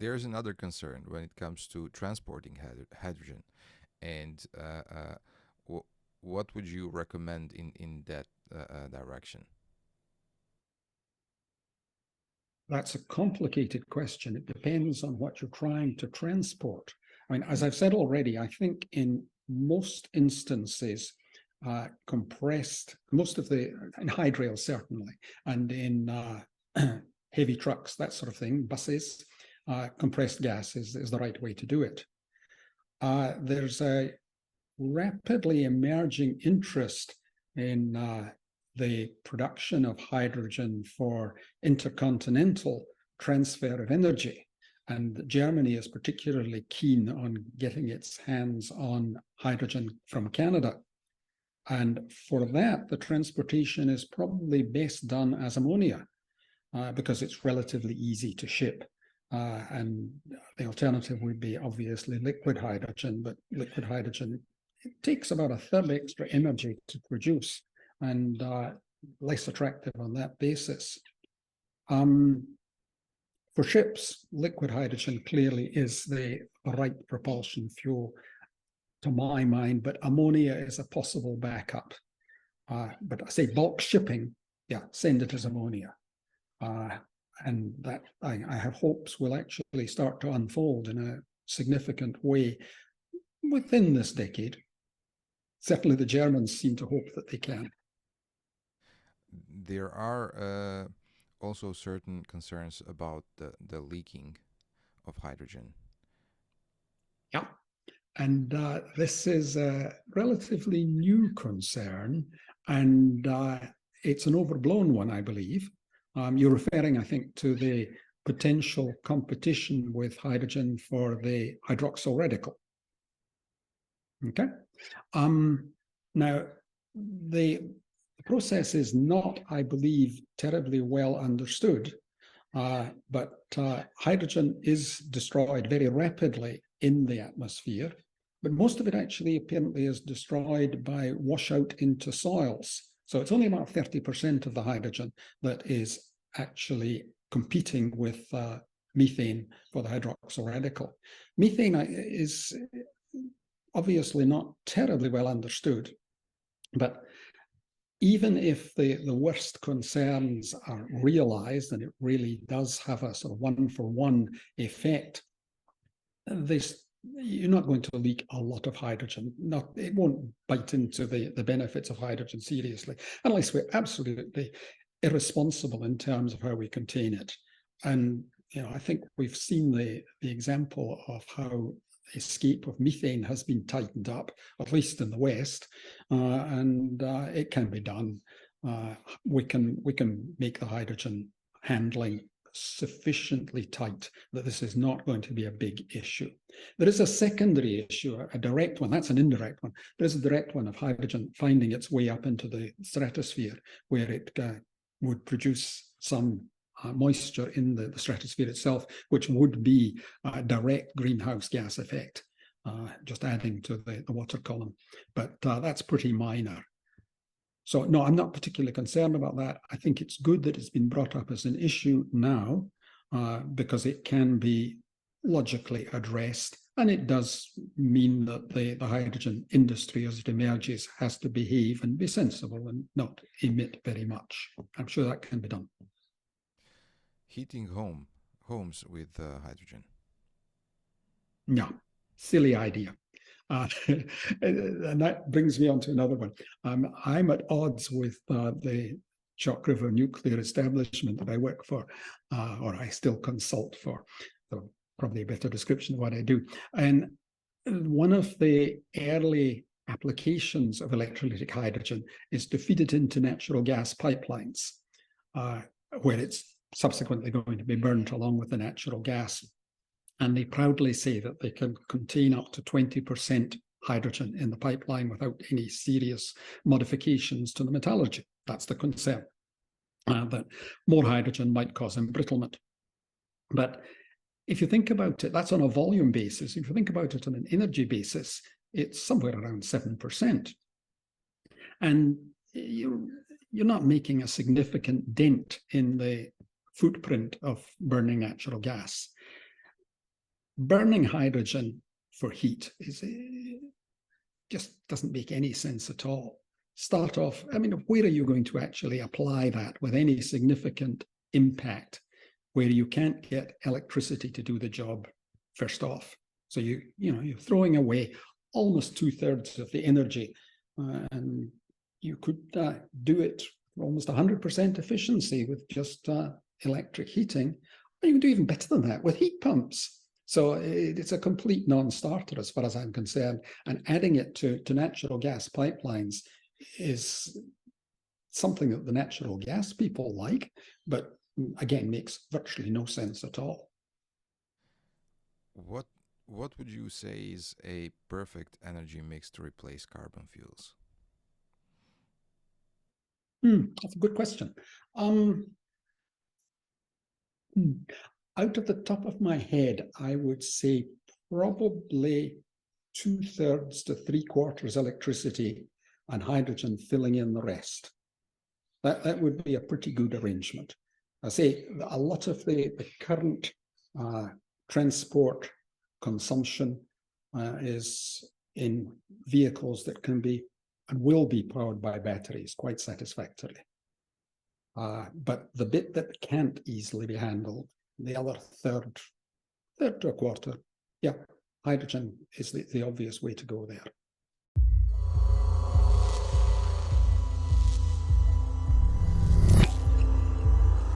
there's another concern when it comes to transporting hydrogen, and what would you recommend in that direction? That's a complicated question. It depends on what you're trying to transport. I mean, as I've said already, I think in most instances, in hydrail certainly, and in heavy trucks, that sort of thing, buses, compressed gas is the right way to do it. There's a rapidly emerging interest in the production of hydrogen for intercontinental transfer of energy. And Germany is particularly keen on getting its hands on hydrogen from Canada. And for that, the transportation is probably best done as ammonia because it's relatively easy to ship. And the alternative would be obviously liquid hydrogen, but liquid hydrogen, it takes about a third extra energy to produce, and less attractive on that basis. For ships, liquid hydrogen clearly is the right propulsion fuel to my mind, but ammonia is a possible backup. But I say bulk shipping, yeah, send it as ammonia. And that I have hopes will actually start to unfold in a significant way within this decade. Certainly the Germans seem to hope that they can. There are also certain concerns about the leaking of hydrogen. Yeah, and this is a relatively new concern, and it's an overblown one, I believe. You're referring, I think, to the potential competition with hydrogen for the hydroxyl radical. Okay. Now, the process is not, I believe, terribly well understood, but hydrogen is destroyed very rapidly in the atmosphere, but most of it actually apparently is destroyed by washout into soils. So it's only about 30% of the hydrogen that is actually competing with methane for the hydroxyl radical. Methane is obviously not terribly well understood, but even if the worst concerns are realized, and it really does have a sort of one-for-one effect, you're not going to leak a lot of hydrogen. It won't bite into the benefits of hydrogen seriously, unless we're absolutely irresponsible in terms of how we contain it. And I think we've seen the example of how escape of methane has been tightened up, at least in the West, and it can be done. We can make the hydrogen handling sufficiently tight that this is not going to be a big issue. There is a secondary issue, a direct one. That's an indirect one. There is a direct one of hydrogen finding its way up into the stratosphere, where it would produce some moisture in the stratosphere itself, which would be a direct greenhouse gas effect, just adding to the water column. But that's pretty minor. So no, I'm not particularly concerned about that. I think it's good that it's been brought up as an issue now, because it can be logically addressed, and it does mean that the hydrogen industry, as it emerges, has to behave and be sensible and not emit very much. I'm sure that can be done. Heating homes with hydrogen. Yeah, silly idea. And that brings me on to another one. I'm at odds with the Chalk River nuclear establishment that I work for, or I still consult for. So probably a better description of what I do. And one of the early applications of electrolytic hydrogen is to feed it into natural gas pipelines, where it's subsequently going to be burnt along with the natural gas. And they proudly say that they can contain up to 20% hydrogen in the pipeline without any serious modifications to the metallurgy. That's the concern, that more hydrogen might cause embrittlement. But if you think about it, that's on a volume basis. If you think about it on an energy basis, it's somewhere around 7%. And you're not making a significant dent in the footprint of burning natural gas. burning hydrogen for heat just doesn't make any sense at all. Start off, I mean, where are you going to actually apply that with any significant impact where you can't get electricity to do the job first off? So you're throwing away almost 2/3 of the energy, and you could do it almost 100% efficiency with just electric heating. Or you can do even better than that with heat pumps. So it's a complete non-starter as far as I'm concerned. And adding it to natural gas pipelines is something that the natural gas people like, but again, makes virtually no sense at all. What would you say is a perfect energy mix to replace carbon fuels? That's a good question. Out of the top of my head, I would say probably 2/3 to 3/4 electricity and hydrogen filling in the rest. That would be a pretty good arrangement. I say a lot of the current transport consumption is in vehicles that can be and will be powered by batteries quite satisfactorily. But the bit that can't easily be handled, the other third to a quarter, yeah, hydrogen is the obvious way to go there.